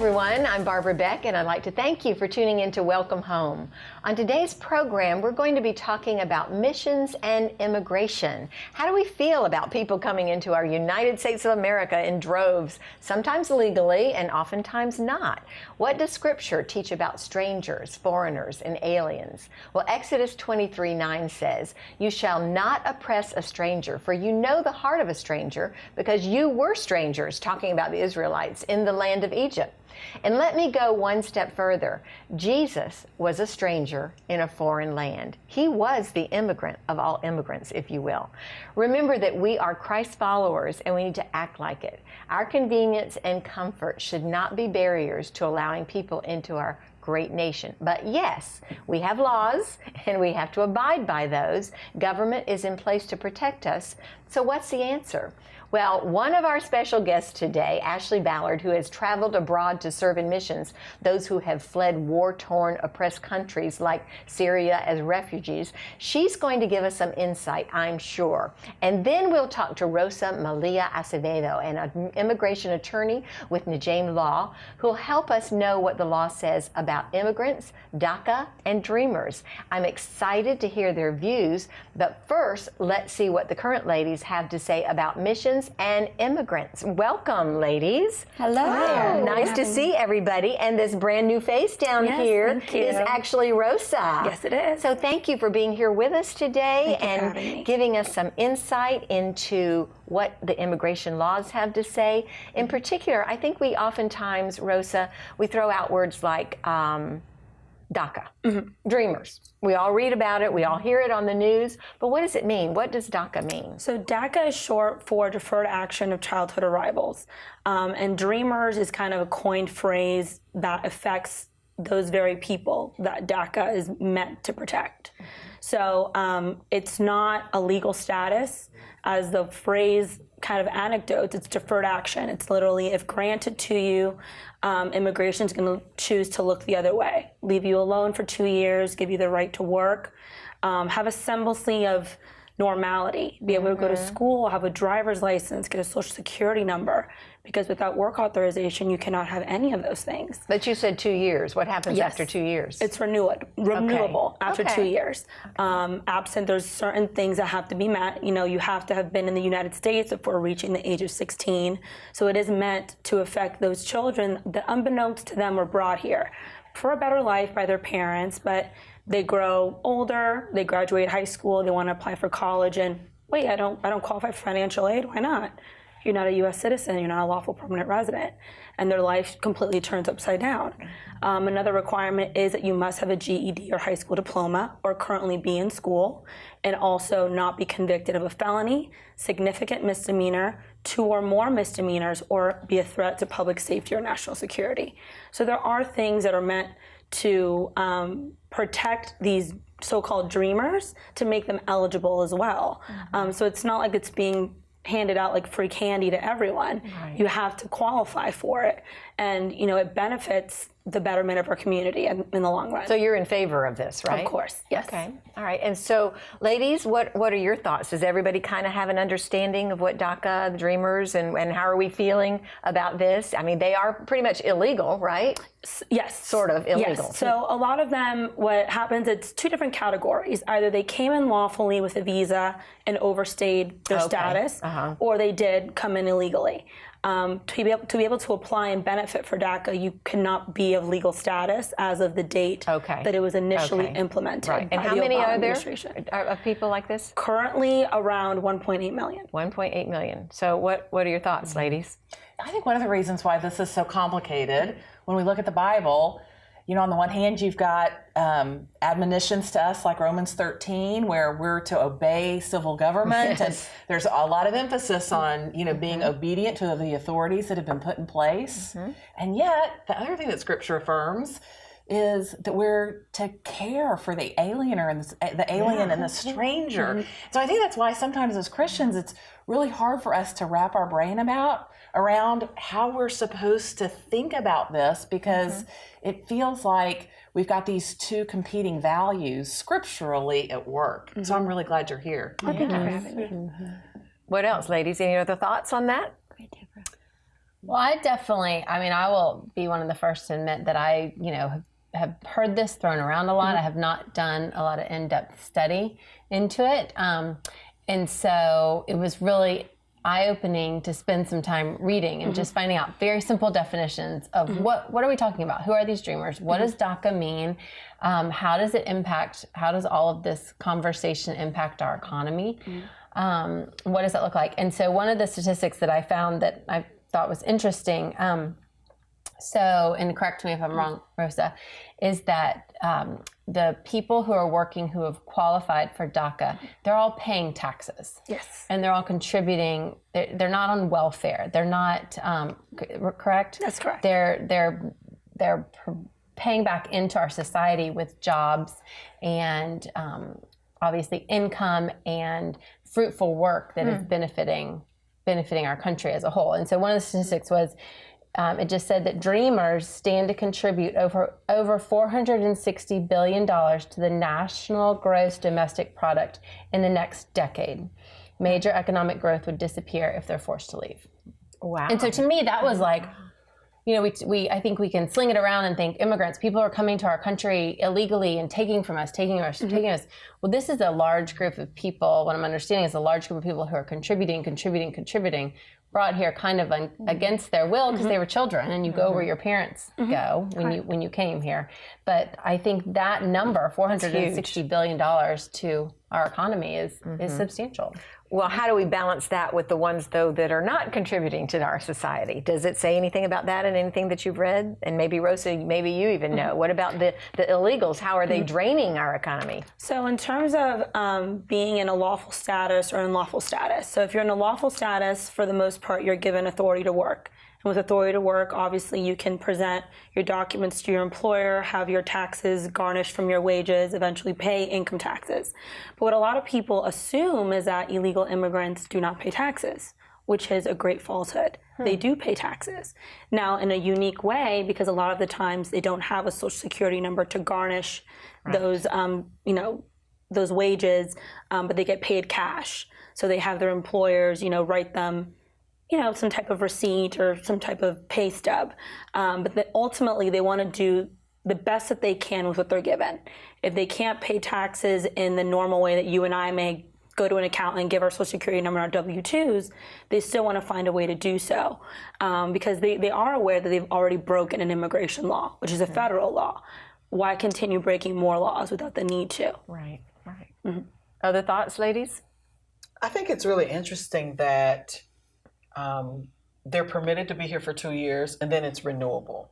everyone, I'm Barbara Beck, and I'd like to thank you for tuning in to Welcome Home. On today's program, we're going to be talking about missions and immigration. How do we feel about people coming into our United States of America in droves, sometimes legally and oftentimes not? What does Scripture teach about strangers, foreigners, and aliens? Well, Exodus 23:9 says, "You shall not oppress a stranger, for you know the heart of a stranger, because you were strangers," talking about the Israelites, in the land of Egypt. And let me go one step further. Jesus was a stranger in a foreign land. He was the immigrant of all immigrants, if you will. Remember that we are Christ followers and we need to act like it. Our convenience and comfort should not be barriers to allowing people into our great nation. But yes, we have laws and we have to abide by those. Government is in place to protect us. So what's the answer? Well, one of our special guests today, Ashley Ballard, who has traveled abroad to serve in missions, those who have fled war-torn, oppressed countries like Syria as refugees, she's going to give us some insight, I'm sure. And then we'll talk to Rosa Malia Acevedo, an immigration attorney with Najim Law, who'll help us know what the law says about immigrants, DACA, and dreamers. I'm excited to hear their views, but first, let's see what the current ladies have to say about missions and immigrants. Welcome, ladies. Hello. Hi. Nice to see everybody. And this brand new face down here is actually Rosa. Yes, it is. So thank you for being here with us today and giving us some insight into what the immigration laws have to say. In particular, I think we oftentimes, Rosa, we throw out words like DACA, dreamers. We all read about it, we all hear it on the news, but what does it mean? What does DACA mean? So DACA is short for Deferred Action of Childhood Arrivals. And dreamers is kind of a coined phrase that affects those very people that DACA is meant to protect. So it's not a legal status. As the phrase kind of anecdotes, it's deferred action. It's literally, if granted to you, immigration is going to choose to look the other way, leave you alone for 2 years, give you the right to work, have a semblance of normality, be able to go to school, have a driver's license, get a social security number, because without work authorization, you cannot have any of those things. But you said 2 years. What happens after 2 years? It's renewable after 2 years. Absent, there's certain things that have to be met. You know, you have to have been in the United States before reaching the age of 16. So it is meant to affect those children that, unbeknownst to them, were brought here for a better life by their parents, but they grow older, they graduate high school, they want to apply for college, and wait, I don't qualify for financial aid. Why not? You're not a U.S. citizen, you're not a lawful permanent resident, and their life completely turns upside down. Another requirement is that you must have a GED or high school diploma, or currently be in school, and also not be convicted of a felony, significant misdemeanor, 2 or more misdemeanors, or be a threat to public safety or national security. So there are things that are meant to protect these so-called dreamers, to make them eligible as well. So it's not like it's being handed out like free candy to everyone. You have to qualify for it, and you know, it benefits the betterment of our community in the long run. So you're in favor of this, right? Of course, yes. Okay, all right. And so, ladies, what are your thoughts? Does everybody kind of have an understanding of what DACA, the dreamers, and how are we feeling about this? I mean, they are pretty much illegal, right? Yes. Sort of illegal. Yes. So a lot of them, what happens, it's 2 different categories. Either they came in lawfully with a visa and overstayed their status, or they did come in illegally. To be able to apply and benefit for DACA, you cannot be of legal status as of the date that it was initially implemented. Right. And how many are there of people like this? Currently around 1.8 million. 1.8 million. So what are your thoughts, ladies? I think one of the reasons why this is so complicated, when we look at the Bible, you know, on the one hand, you've got admonitions to us like Romans 13, where we're to obey civil government. And there's a lot of emphasis on, you know, being obedient to the authorities that have been put in place. And yet, the other thing that Scripture affirms is that we're to care for the aliener and the alien and the stranger. So I think that's why sometimes as Christians, it's really hard for us to wrap our brain around how we're supposed to think about this, because it feels like we've got these 2 competing values scripturally at work. So I'm really glad you're here. Thank you for having me. What else, ladies? Any other thoughts on that? Well, I will be one of the first to admit that I, have heard this thrown around a lot. I have not done a lot of in-depth study into it. And so it was really eye-opening to spend some time reading and just finding out very simple definitions of what are we talking about? Who are these dreamers? What does DACA mean? How does all of this conversation impact our economy? What does that look like? And so one of the statistics that I found that I thought was interesting, and correct me if I'm wrong, Rosa, is that the people who are working who have qualified for DACA, they're all paying taxes. Yes. And they're all contributing. They're not on welfare. They're not, correct? That's correct. They're paying back into our society with jobs and obviously income and fruitful work that is benefiting our country as a whole. And so one of the statistics was, it just said that dreamers stand to contribute over $460 billion to the national gross domestic product in the next decade. Major economic growth would disappear if they're forced to leave. Wow. And so to me, that was like, I think we can sling it around and think immigrants, people are coming to our country illegally and taking from us, taking us. Well, this is a large group of people. What I'm understanding is a large group of people who are contributing, brought here kind of against their will because they were children, and you go where your parents go when you came here. But I think that number, $460 billion to our economy, is substantial. Well, how do we balance that with the ones, though, that are not contributing to our society? Does it say anything about that in anything that you've read? And maybe, Rosa, maybe you even know. What about the illegals? How are they draining our economy? So in terms of being in a lawful status or unlawful status, so if you're in a lawful status, for the most part, you're given authority to work. And with authority to work, obviously you can present your documents to your employer, have your taxes garnished from your wages, eventually pay income taxes. But what a lot of people assume is that illegal immigrants do not pay taxes, which is a great falsehood. They do pay taxes. Now, in a unique way, because a lot of the times they don't have a Social Security number to garnish those, those wages, but they get paid cash. So they have their employers, write them some type of receipt or some type of pay stub. But ultimately, they want to do the best that they can with what they're given. If they can't pay taxes in the normal way that you and I may go to an accountant and give our Social Security number and our W-2s, they still want to find a way to do so because they are aware that they've already broken an immigration law, which is a federal law. Why continue breaking more laws without the need to? Right. Other thoughts, ladies? I think it's really interesting that they're permitted to be here for 2 years and then it's renewable.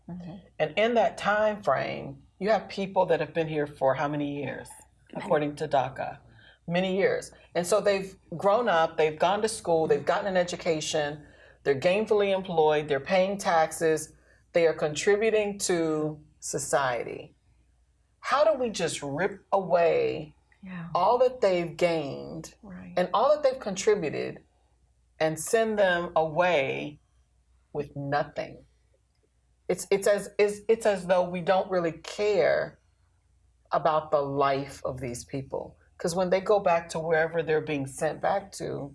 And in that time frame, you have people that have been here for how many years, according to DACA? Many years. And so they've grown up, they've gone to school, they've gotten an education, they're gainfully employed, they're paying taxes, they are contributing to society. How do we just rip away all that they've gained and all that they've contributed and send them away with nothing? It's as though we don't really care about the life of these people. Because when they go back to wherever they're being sent back to,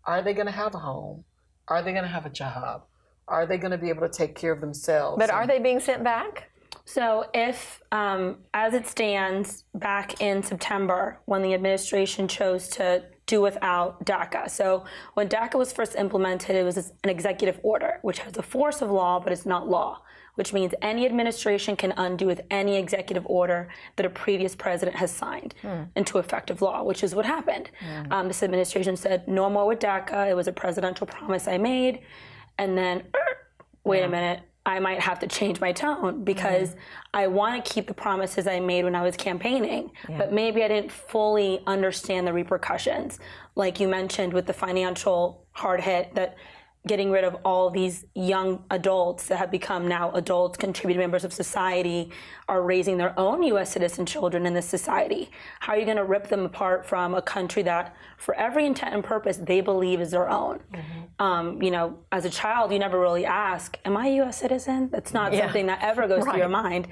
are they going to have a home? Are they going to have a job? Are they going to be able to take care of themselves? But are they being sent back? So if, as it stands, back in September, when the administration chose to do without DACA. So when DACA was first implemented, it was an executive order, which has the force of law, but it's not law, which means any administration can undo with any executive order that a previous president has signed into effective law, which is what happened. This administration said, no more with DACA. It was a presidential promise I made. And then, wait a minute, I might have to change my tone because I want to keep the promises I made when I was campaigning, but maybe I didn't fully understand the repercussions. Like you mentioned with the financial hard hit, that getting rid of all these young adults that have become now adults, contributing members of society, are raising their own U.S. citizen children in this society. How are you going to rip them apart from a country that, for every intent and purpose, they believe is their own? As a child, you never really ask, am I a U.S. citizen? That's not something that ever goes through your mind.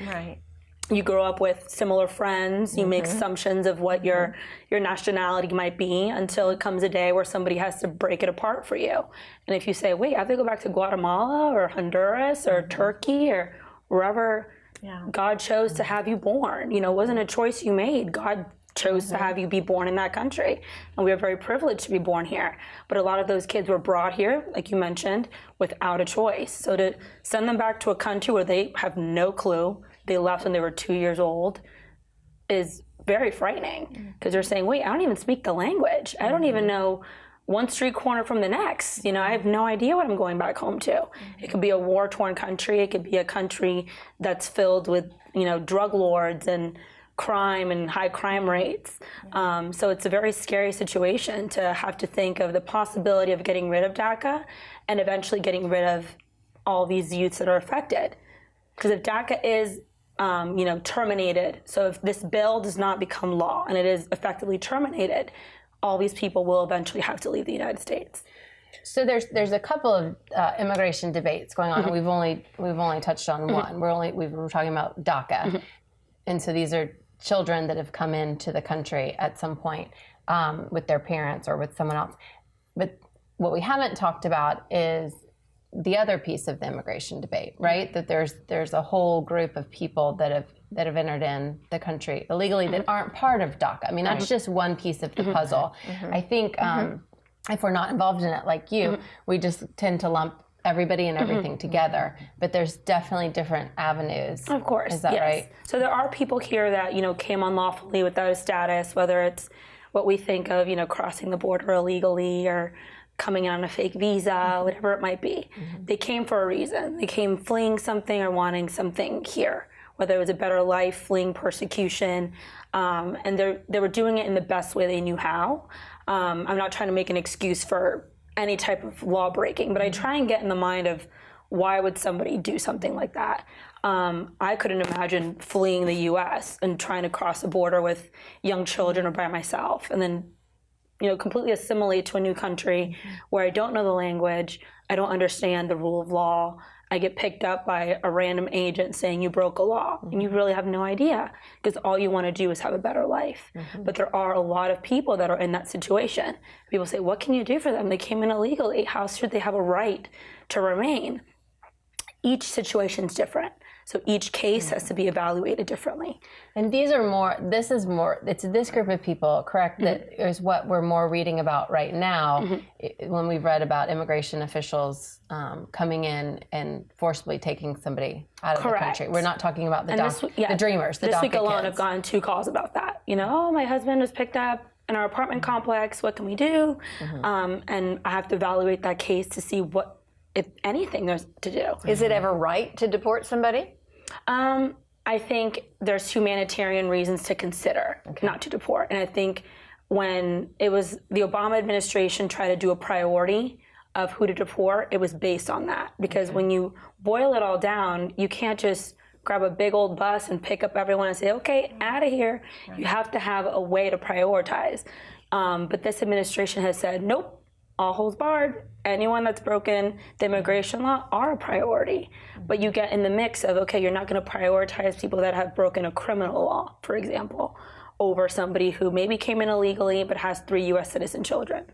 you grow up with similar friends, you make assumptions of what your nationality might be until it comes a day where somebody has to break it apart for you. And if you say, wait, I have to go back to Guatemala or Honduras or Turkey or wherever God chose to have you born, it wasn't a choice you made. God chose to have you be born in that country. And we are very privileged to be born here. But a lot of those kids were brought here, like you mentioned, without a choice. So to send them back to a country where they have no clue, they left when they were 2 years old, is very frightening. Because they're saying, wait, I don't even speak the language. I don't even know one street corner from the next. I have no idea what I'm going back home to. It could be a war-torn country. It could be a country that's filled with, drug lords and crime and high crime rates. So it's a very scary situation to have to think of the possibility of getting rid of DACA and eventually getting rid of all these youths that are affected. Because if DACA is, terminated, so if this bill does not become law and it is effectively terminated, all these people will eventually have to leave the United States. So there's a couple of immigration debates going on, and we've only touched on one. We're talking about DACA, and so these are children that have come into the country at some point with their parents or with someone else. But what we haven't talked about is the other piece of the immigration debate, right? That there's a whole group of people that have entered in the country illegally that aren't part of DACA. I mean, that's just one piece of the puzzle. I think if we're not involved in it like you, we just tend to lump everybody and everything together, but there's definitely different avenues. Of course, is that right? So there are people here that came unlawfully without a status, whether it's what we think of, crossing the border illegally or coming on a fake visa, whatever it might be. They came for a reason. They came fleeing something or wanting something here, whether it was a better life, fleeing persecution, and they were doing it in the best way they knew how. I'm not trying to make an excuse for any type of law breaking, but I try and get in the mind of why would somebody do something like that. I couldn't imagine fleeing the U.S. and trying to cross the border with young children or by myself, and then completely assimilate to a new country where I don't know the language, I don't understand the rule of law. I get picked up by a random agent saying you broke a law, and you really have no idea because all you want to do is have a better life. But there are a lot of people that are in that situation. People say, what can you do for them? They came in illegally. How should they have a right to remain? Each situation is different. So each case has to be evaluated differently. And it's this group of people, correct, that is what we're more reading about right now when we've read about immigration officials coming in and forcibly taking somebody out of the country. We're not talking about the dreamers, the DACA kids. This week alone, I've gotten 2 calls about that. Oh, my husband was picked up in our apartment complex. What can we do? And I have to evaluate that case to see what, if anything, there's to do. Is it ever right to deport somebody? I think there's humanitarian reasons to consider not to deport. And I think when it was the Obama administration tried to do a priority of who to deport, it was based on that. Because when you boil it all down, you can't just grab a big old bus and pick up everyone and say, okay, out of here. You have to have a way to prioritize. But this administration has said, nope, all holds barred. Anyone that's broken the immigration law are a priority. But you get in the mix of, okay, you're not going to prioritize people that have broken a criminal law, for example, over somebody who maybe came in illegally but has 3 U.S. citizen children.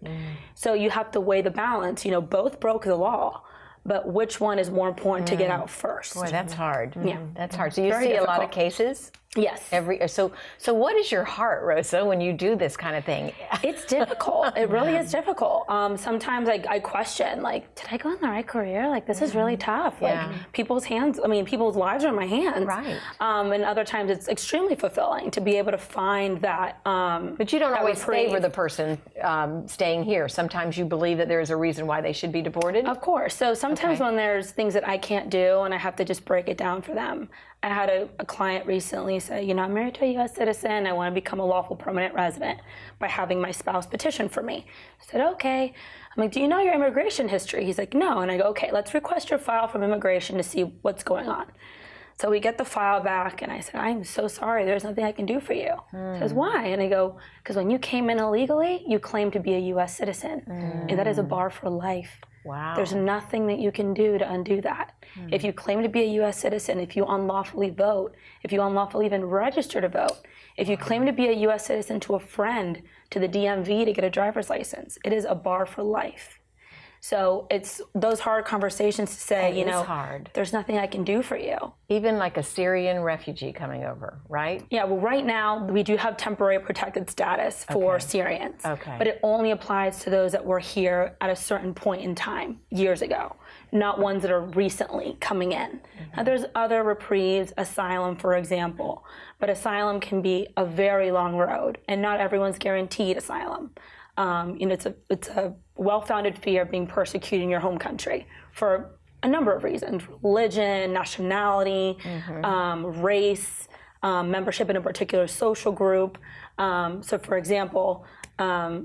So you have to weigh the balance. Both broke the law, but which one is more important to get out first? Boy, that's hard. Yeah. That's hard. So you Very see difficult. a lot of cases? Yes. So what is your heart, Rosa, when you do this kind of thing? It's difficult. It really is difficult. Sometimes I question, did I go in the right career? This is really tough. People's lives are in my hands. Right. And other times it's extremely fulfilling to be able to find that. But you don't always favor the person staying here. Sometimes you believe that there is a reason why they should be deported. Of course. So sometimes when there's things that I can't do and I have to just break it down for them. I had a client recently say, I'm married to a U.S. citizen. I want to become a lawful permanent resident by having my spouse petition for me. I said, okay. I'm like, do you know your immigration history? He's like, no. And I go, okay, let's request your file from immigration to see what's going on. So we get the file back, and I said, I'm so sorry. There's nothing I can do for you. He says, why? And I go, because when you came in illegally, you claimed to be a U.S. citizen, and that is a bar for life. Wow. There's nothing that you can do to undo that. If you claim to be a U.S. citizen, if you unlawfully vote, if you unlawfully even register to vote, if you claim to be a U.S. citizen to a friend, to the DMV to get a driver's license, it is a bar for life. So it's those hard conversations to say, you know, hard. There's nothing I can do for you. Even like a Syrian refugee coming over, right? Yeah, well, right now we do have temporary protected status for Syrians. Okay. But it only applies to those that were here at a certain point in time, years ago, not ones that are recently coming in. Now, there's other reprieves, asylum, for example, but asylum can be a very long road, and not everyone's guaranteed asylum. You know, it's a well-founded fear of being persecuted in your home country for a number of reasons: religion, nationality, race, membership in a particular social group. So, for example,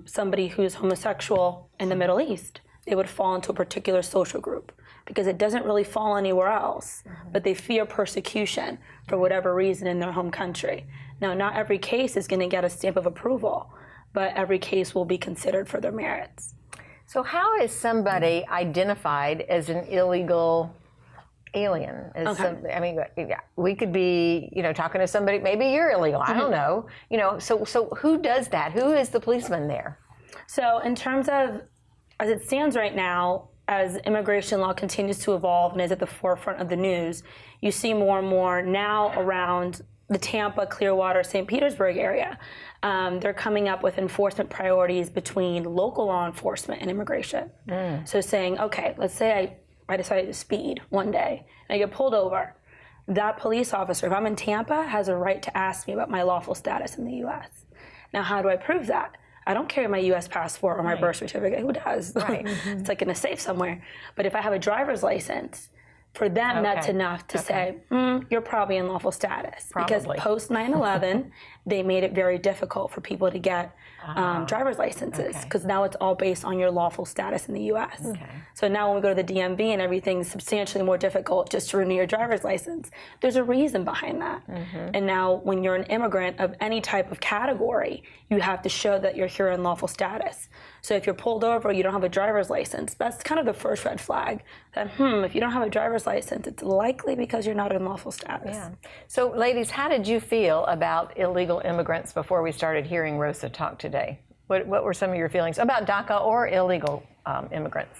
somebody who's homosexual in the Middle East, they would fall into a particular social group because it doesn't really fall anywhere else, but they fear persecution for whatever reason in their home country. Now, not every case is going to get a stamp of approval, but every case will be considered for their merits. So how is somebody identified as an illegal alien? I mean, we could be, you know, talking to somebody, maybe you're illegal, I don't know. You know, so who does that? Who is the policeman there? So in terms of, as it stands right now, as immigration law continues to evolve and is at the forefront of the news, you see more and more now around the Tampa, Clearwater, St. Petersburg area. They're coming up with enforcement priorities between local law enforcement and immigration. So saying, okay, let's say I decided to speed one day and I get pulled over. That police officer, if I'm in Tampa, has a right to ask me about my lawful status in the U.S. Now, how do I prove that? I don't carry my U.S. passport or my birth certificate. Who does? Right. It's like in a safe somewhere. But if I have a driver's license, for them, that's enough to say, you're probably in lawful status. Because post 9/11, they made it very difficult for people to get driver's licenses, because now it's all based on your lawful status in the U.S. So now when we go to the DMV and everything's substantially more difficult just to renew your driver's license, there's a reason behind that. And now when you're an immigrant of any type of category, you have to show that you're here in lawful status. So if you're pulled over, you don't have a driver's license, that's kind of the first red flag. That, if you don't have a driver's license, it's likely because you're not in lawful status. Yeah. So ladies, how did you feel about illegal immigrants before we started hearing Rosa talk today? What were some of your feelings about DACA or illegal immigrants?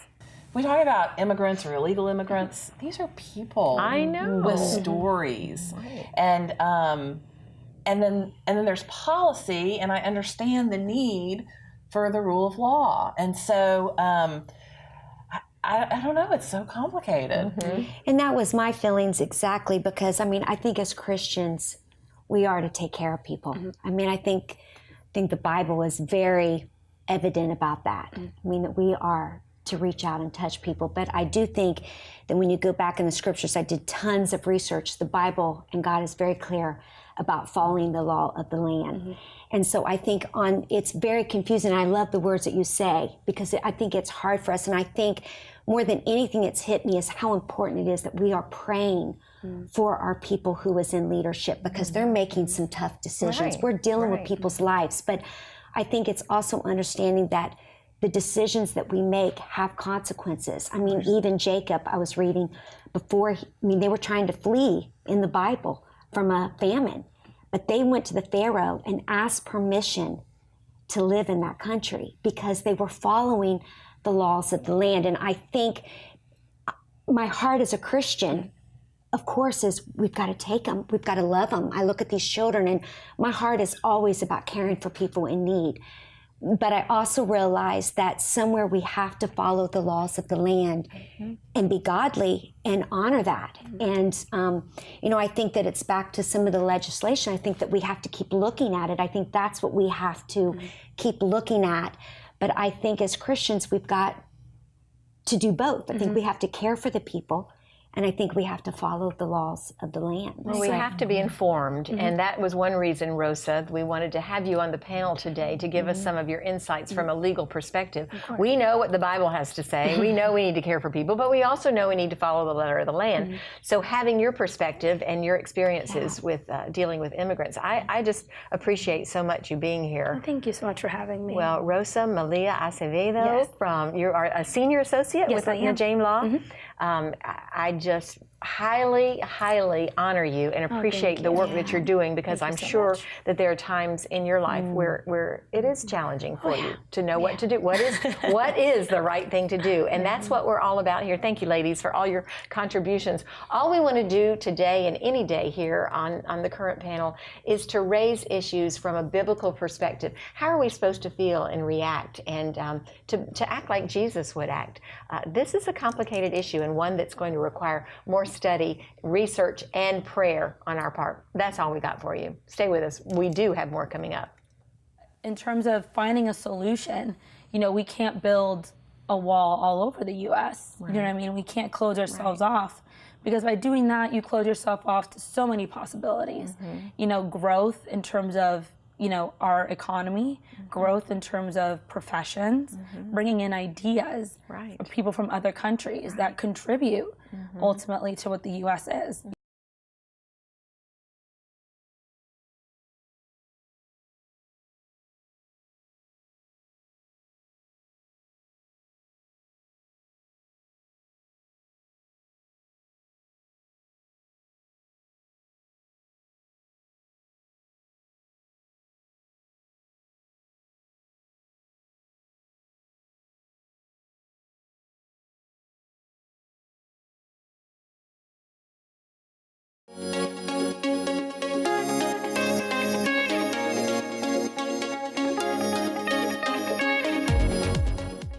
We talk about immigrants or illegal immigrants. These are people. I know. With stories. Right. And then there's policy, and I understand the need for the rule of law. And so I don't know, it's so complicated. And that was my feelings exactly, because I mean, I think as Christians, we are to take care of people. I mean, I think the Bible is very evident about that. I mean, that we are to reach out and touch people. But I do think that when you go back in the scriptures, I did tons of research. The Bible and God is very clear about following the law of the land. And so I think it's very confusing. I love the words that you say, because I think it's hard for us. And I think more than anything, it's hit me is how important it is that we are praying for our people who is in leadership, because they're making some tough decisions. We're dealing with people's lives. But I think it's also understanding that the decisions that we make have consequences. I mean, even Jacob, I was reading before, they were trying to flee in the Bible from a famine, but they went to the Pharaoh and asked permission to live in that country because they were following the laws of the land. And I think my heart as a Christian, of course, is we've got to take them. We've got to love them. I look at these children and my heart is always about caring for people in need. But I also realize that somewhere we have to follow the laws of the land and be godly and honor that. And, I think that it's back to some of the legislation. I think that we have to keep looking at it. I think that's what we have to keep looking at. But I think as Christians, we've got to do both. I think we have to care for the people. And I think we have to follow the laws of the land. Well, we have to be informed, and that was one reason, Rosa, we wanted to have you on the panel today to give us some of your insights from a legal perspective. We know what the Bible has to say. We know we need to care for people, but we also know we need to follow the letter of the land. So having your perspective and your experiences with dealing with immigrants, I just appreciate so much you being here. Thank you so much for having me. Well, Rosa Malia Acevedo, you are a senior associate with Najim Law. I just highly, highly honor you and appreciate the work that you're doing, because I'm sure that there are times in your life where it is challenging for you to know what to do. What is the right thing to do? And that's what we're all about here. Thank you, ladies, for all your contributions. All we want to do today and any day here on the current panel is to raise issues from a biblical perspective. How are we supposed to feel and react, and to act like Jesus would act? This is a complicated issue, and one that's going to require more study, research, and prayer on our part. That's all we got for you. Stay with us. We do have more coming up. In terms of finding a solution, we can't build a wall all over the U.S. You know what I mean? We can't close ourselves off, because by doing that, you close yourself off to so many possibilities. Growth in terms of our economy, growth in terms of professions, bringing in ideas of people from other countries that contribute ultimately to what the U.S. is.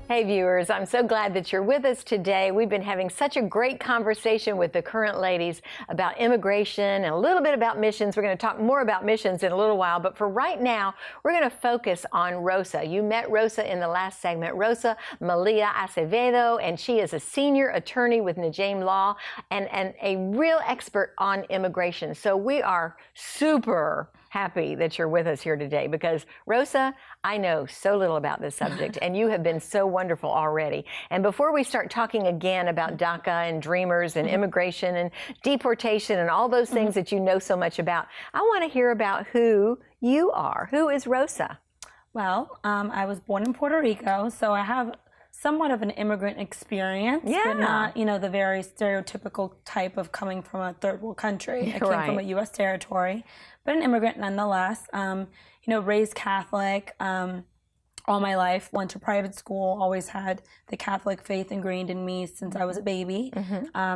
Hey viewers, I'm so glad that you're with us today. We've been having such a great conversation with the current ladies about immigration and a little bit about missions. We're going to talk more about missions in a little while, but for right now, we're going to focus on Rosa. You met Rosa in the last segment, Rosa Malia Acevedo, and she is a senior attorney with Najim Law and a real expert on immigration. So we are super happy that you're with us here today, because Rosa, I know so little about this subject, and you have been so wonderful already. And before we start talking again about DACA and Dreamers and immigration and deportation and all those things that you know so much about, I want to hear about who you are. Who is Rosa? Well, I was born in Puerto Rico, so I have somewhat of an immigrant experience, but not, the very stereotypical type of coming from a third world country. I came from a U.S. territory, but an immigrant nonetheless. Raised Catholic all my life, went to private school, always had the Catholic faith ingrained in me since I was a baby.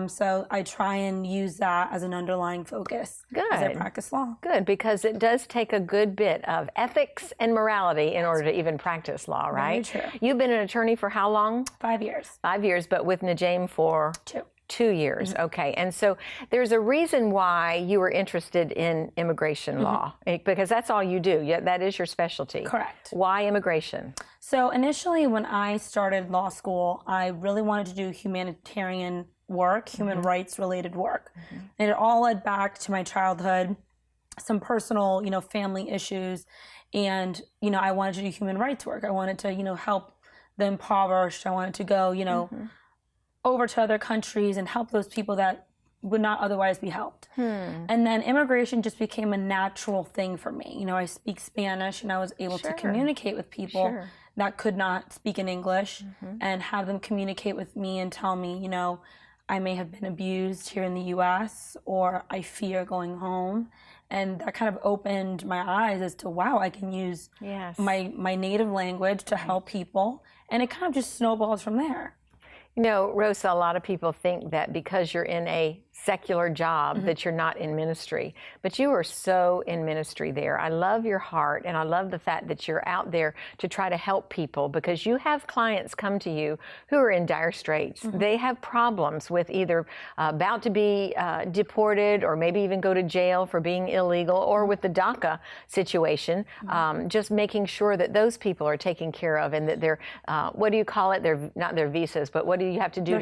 So I try and use that as an underlying focus as I practice law. Good, because it does take a good bit of ethics and morality in order to even practice law, right? Very true. You've been an attorney for how long? 5 years. 5 years, but with Najim for? 2. 2 years, okay. And so there's a reason why you were interested in immigration law, because that's all you do. Yeah, that is your specialty. Correct. Why immigration? So initially when I started law school, I really wanted to do humanitarian work, human rights related work. And it all led back to my childhood, some personal, family issues. And, I wanted to do human rights work. I wanted to, help the impoverished. I wanted to go, over to other countries and help those people that would not otherwise be helped. And then immigration just became a natural thing for me. I speak Spanish, and I was able to communicate with people that could not speak in English and have them communicate with me and tell me, I may have been abused here in the U.S. or I fear going home. And that kind of opened my eyes as to, wow, I can use my native language to help people. And it kind of just snowballs from there. Rosa, a lot of people think that because you're in a secular job that you're not in ministry, but you are so in ministry there. I love your heart, and I love the fact that you're out there to try to help people, because you have clients come to you who are in dire straits. They have problems with either about to be deported, or maybe even go to jail for being illegal, or with the DACA situation, just making sure that those people are taken care of, and that they're, what do you call it? They're not their visas, but what do you have to do?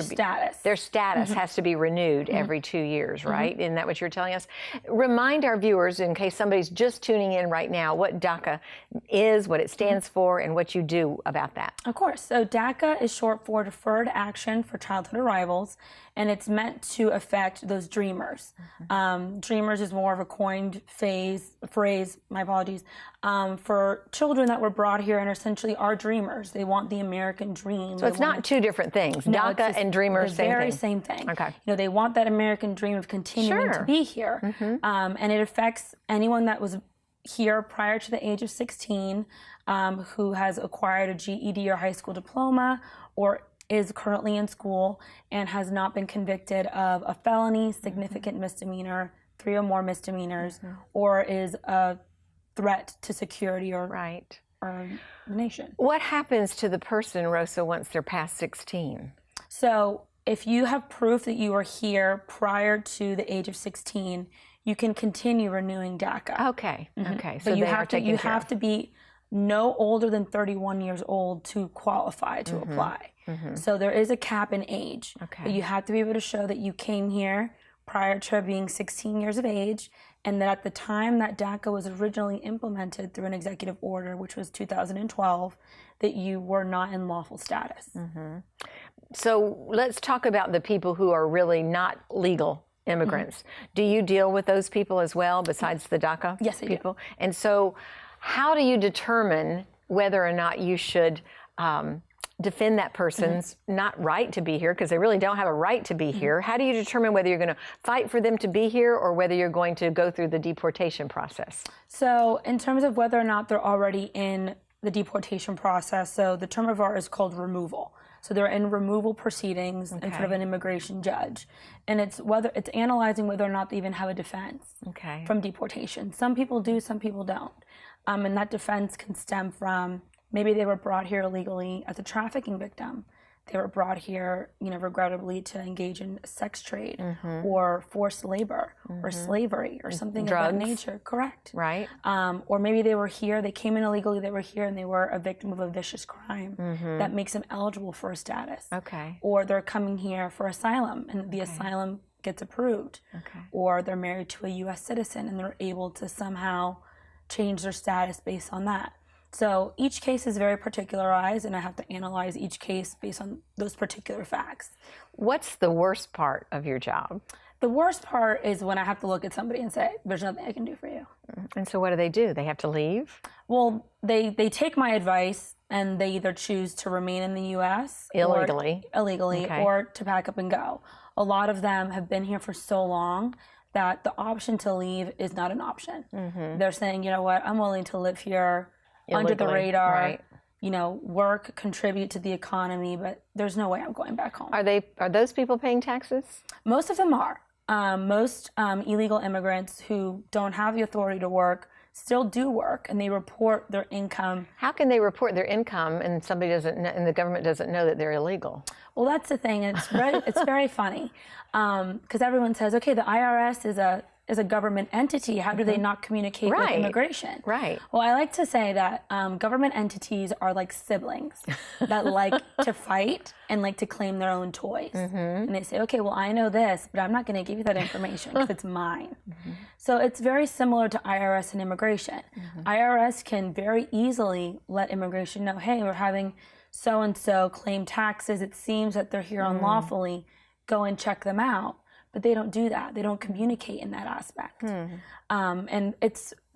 Their status has to be renewed every 2 years, right? Isn't that what you're telling us? Remind our viewers, in case somebody's just tuning in right now, what DACA is, what it stands for, and what you do about that. Of course. So DACA is short for Deferred Action for Childhood Arrivals, and it's meant to affect those dreamers. Dreamers is more of a coined phrase, my apologies, for children that were brought here and essentially are dreamers. They want the American dream. So it's not two different things. DACA and dreamers, same thing. Okay. You know, they want that American dream of continuing to be here. And it affects anyone that was here prior to the age of 16, who has acquired a GED or high school diploma, or is currently in school and has not been convicted of a felony, significant misdemeanor, 3 or more misdemeanors, or is a threat to security or the nation. What happens to the person, Rosa, once they're past 16? So if you have proof that you were here prior to the age of 16, you can continue renewing DACA. Okay. Okay. So you have to be no older than 31 years old to qualify to apply. So there is a cap in age. But you have to be able to show that you came here prior to being 16 years of age, and that at the time that DACA was originally implemented through an executive order, which was 2012, that you were not in lawful status. So let's talk about the people who are really not legal immigrants. Do you deal with those people as well, besides the DACA Yes, I people? And so how do you determine whether or not you should defend that person's not right to be here, because they really don't have a right to be here? How do you determine whether you're going to fight for them to be here, or whether you're going to go through the deportation process? So in terms of whether or not they're already in the deportation process, so the term of art is called removal. So they're in removal proceedings in front of an immigration judge. And it's analyzing whether or not they even have a defense from deportation. Some people do, some people don't. And that defense can stem from maybe they were brought here illegally as a trafficking victim. They were brought here, regrettably, to engage in sex trade or forced labor or slavery or something of that nature. Correct. Right. Or maybe they were here, they came in illegally, they were here, and they were a victim of a vicious crime that makes them eligible for a status. Or they're coming here for asylum, and the asylum gets approved. Or they're married to a U.S. citizen, and they're able to somehow change their status based on that. So each case is very particularized, and I have to analyze each case based on those particular facts. What's the worst part of your job? The worst part is when I have to look at somebody and say, there's nothing I can do for you. And so what do? They have to leave? Well, they take my advice, and they either choose to remain in the U.S. illegally, or to pack up and go. A lot of them have been here for so long that the option to leave is not an option. They're saying, you know what, I'm willing to live here illegally, under the radar, work, contribute to the economy, but there's no way I'm going back home. Are those people paying taxes? Most of them are. Most illegal immigrants who don't have the authority to work still do work, and they report their income. How can they report their income and somebody doesn't know, and the government doesn't know that they're illegal? Well, that's the thing. It's very funny, because everyone says, okay, the IRS is a government entity. How do they not communicate with immigration? Right. Well, I like to say that government entities are like siblings that like to fight and like to claim their own toys. And they say, okay, well, I know this, but I'm not going to give you that information because it's mine. So it's very similar to IRS and immigration. IRS can very easily let immigration know, hey, we're having so-and-so claim taxes. It seems that they're here unlawfully. Go and check them out. But they don't do that. They don't communicate in that aspect. And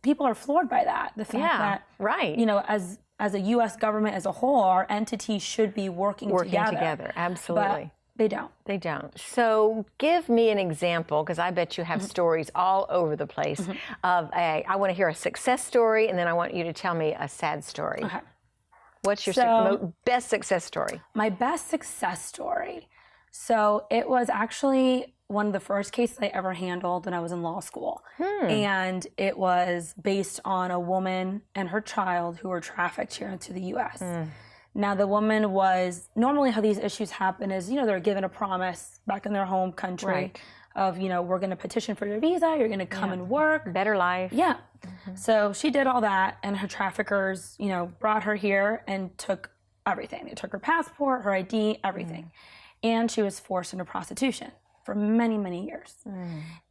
people are floored by that. The fact that, as a U.S. government as a whole, our entities should be working together. Absolutely. But they don't. They don't. So give me an example, because I bet you have stories all over the place of I want to hear a success story, and then I want you to tell me a sad story. Okay. What's your best success story? My best success story. So it was actually one of the first cases I ever handled when I was in law school. And it was based on a woman and her child who were trafficked here into the US. Now, the woman was, normally how these issues happen is, they're given a promise back in their home country of, we're going to petition for your visa, you're going to come and work. Better life. Yeah. So she did all that, and her traffickers, brought her here and took everything. They took her passport, her ID, everything. And she was forced into prostitution for many, many years.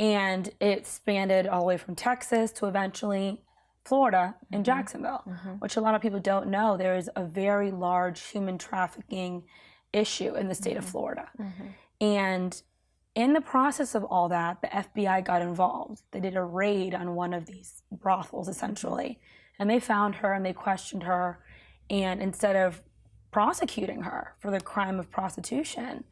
And it expanded all the way from Texas to eventually Florida and Jacksonville, which a lot of people don't know. There is a very large human trafficking issue in the state of Florida. And in the process of all that, the FBI got involved. They did a raid on one of these brothels, essentially, and they found her and they questioned her. And instead of prosecuting her for the crime of prostitution,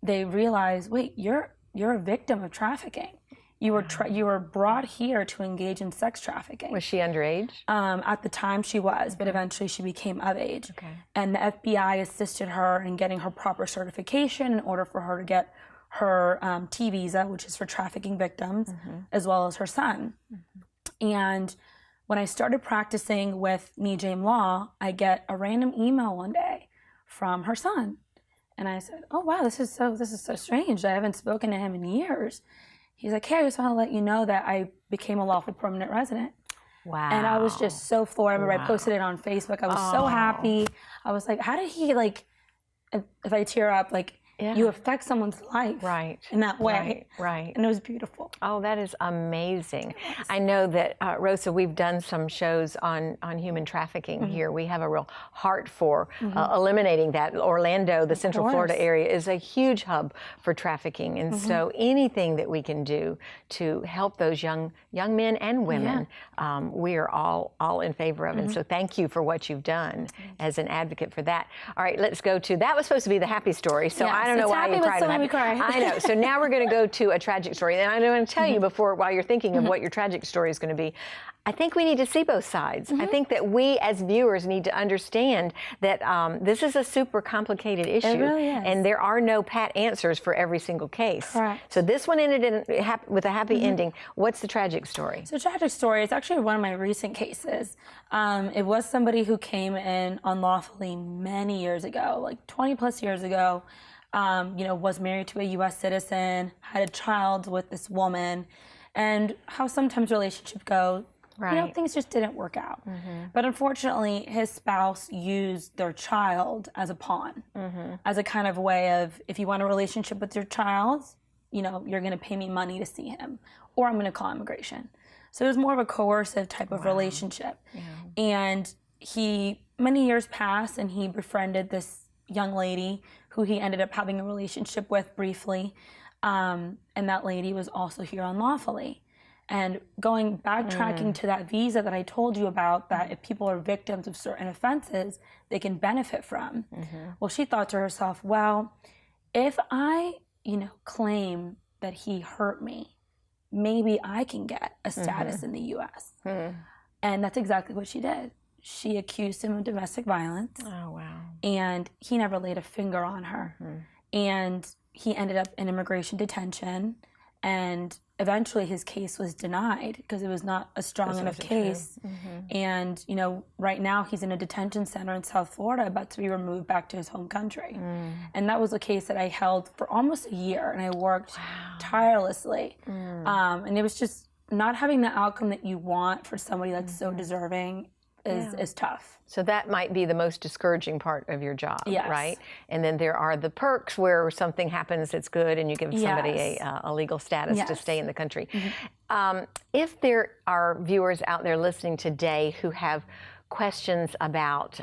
they realized, wait, you're a victim of trafficking. You were brought here to engage in sex trafficking. Was she underage? At the time she was, but eventually she became of age. And the FBI assisted her in getting her proper certification in order for her to get her T visa, which is for trafficking victims, as well as her son. And when I started practicing with Nijam Law, I get a random email one day from her son. And I said, oh wow, this is so strange. I haven't spoken to him in years. He's like, hey, I just want to let you know that I became a lawful permanent resident. Wow. And I was just so floored. I remember I posted it on Facebook. I was so happy. I was like, how did he, if I tear up, you affect someone's life in that way. Right. And it was beautiful. Oh, that is amazing. I know that, Rosa, we've done some shows on human trafficking here. We have a real heart for eliminating that. Orlando, the Central Florida area, is a huge hub for trafficking. And so anything that we can do to help those young men and women, we are all in favor of. And so thank you for what you've done as an advocate for that. All right, let's go to, that was supposed to be the happy story. So I don't know why you cried. I know. So now we're going to go to a tragic story. And I want to tell you before, while you're thinking of what your tragic story is going to be, I think we need to see both sides. I think that we as viewers need to understand that this is a super complicated issue. It really is. And there are no pat answers for every single case. Correct. So this one ended with a happy ending. What's the tragic story? So tragic story, it's actually one of my recent cases. It was somebody who came in unlawfully many years ago, 20 plus years ago, was married to a U.S. citizen, had a child with this woman, and how sometimes relationships go, things just didn't work out. But unfortunately, his spouse used their child as a pawn, as a kind of way of, if you want a relationship with your child, you're going to pay me money to see him, or I'm going to call immigration. So it was more of a coercive type of relationship. And many years passed, and he befriended this young lady who he ended up having a relationship with briefly. And that lady was also here unlawfully. And backtracking to that visa that I told you about, that if people are victims of certain offenses, they can benefit from. Well, she thought to herself, well, if I, claim that he hurt me, maybe I can get a status in the U.S. And that's exactly what she did. She accused him of domestic violence. Oh, wow. And he never laid a finger on her. And he ended up in immigration detention. And eventually his case was denied because it was not a strong enough case. And, right now he's in a detention center in South Florida, about to be removed back to his home country. And that was a case that I held for almost a year, and I worked tirelessly. And it was just not having the outcome that you want for somebody that's so deserving is tough. So that might be the most discouraging part of your job, Yes. right? And then there are the perks where something happens that's good and you give somebody a legal status to stay in the country. If there are viewers out there listening today who have questions about,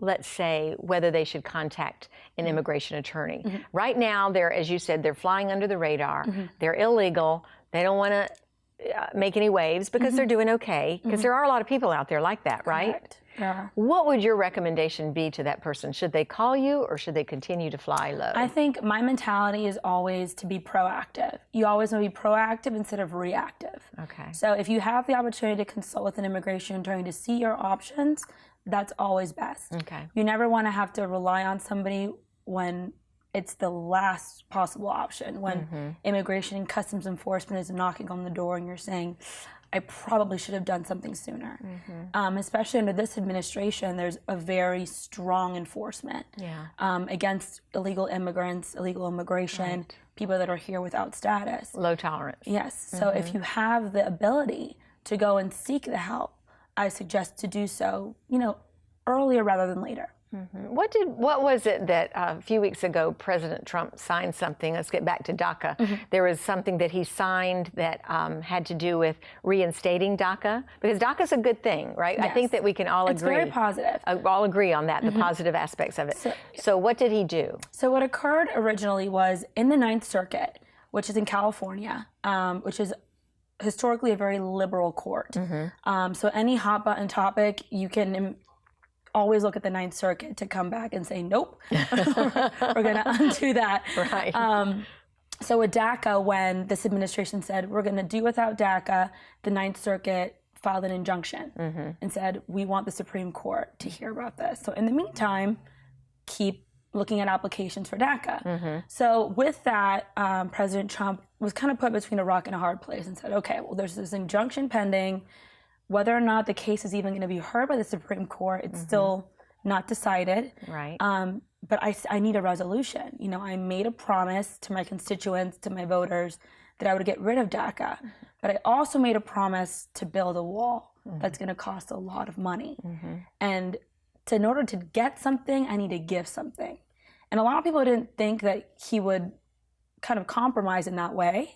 let's say, whether they should contact an immigration attorney. Right now, as you said, they're flying under the radar. They're illegal. They don't want to make any waves because they're doing okay, because there are a lot of people out there like that, right? Correct. Yeah. What would your recommendation be to that person? Should they call you or should they continue to fly low? I think my mentality is always to be proactive. You always want to be proactive instead of reactive. Okay. So if you have the opportunity to consult with an immigration attorney to see your options, that's always best. Okay. You never want to have to rely on somebody when it's the last possible option when immigration and customs enforcement is knocking on the door and you're saying, I probably should have done something sooner. Especially under this administration, there's a very strong enforcement against illegal immigrants, illegal immigration, people that are here without status. Low tolerance. Yes. So if you have the ability to go and seek the help, I suggest to do so, earlier rather than later. What was it that a few weeks ago President Trump signed something? Let's get back to DACA. There was something that he signed that had to do with reinstating DACA, because DACA is a good thing, right? Yes. I think that we can all It's agree. very positive. All agree on that, the positive aspects of it. So what did he do? So what occurred originally was in the Ninth Circuit, which is in California, which is historically a very liberal court. So any hot button topic, you can always look at the Ninth Circuit to come back and say, nope, we're going to undo that. Right. So with DACA, when this administration said, we're going to do without DACA, the Ninth Circuit filed an injunction and said, we want the Supreme Court to hear about this. So in the meantime, keep looking at applications for DACA. So with that, President Trump was kind of put between a rock and a hard place and said, okay, well, there's this injunction pending. Whether or not the case is even going to be heard by the Supreme Court, it's still not decided. Right. But I need a resolution. I made a promise to my constituents, to my voters, that I would get rid of DACA. But I also made a promise to build a wall that's going to cost a lot of money. And in order to get something, I need to give something. And a lot of people didn't think that he would kind of compromise in that way.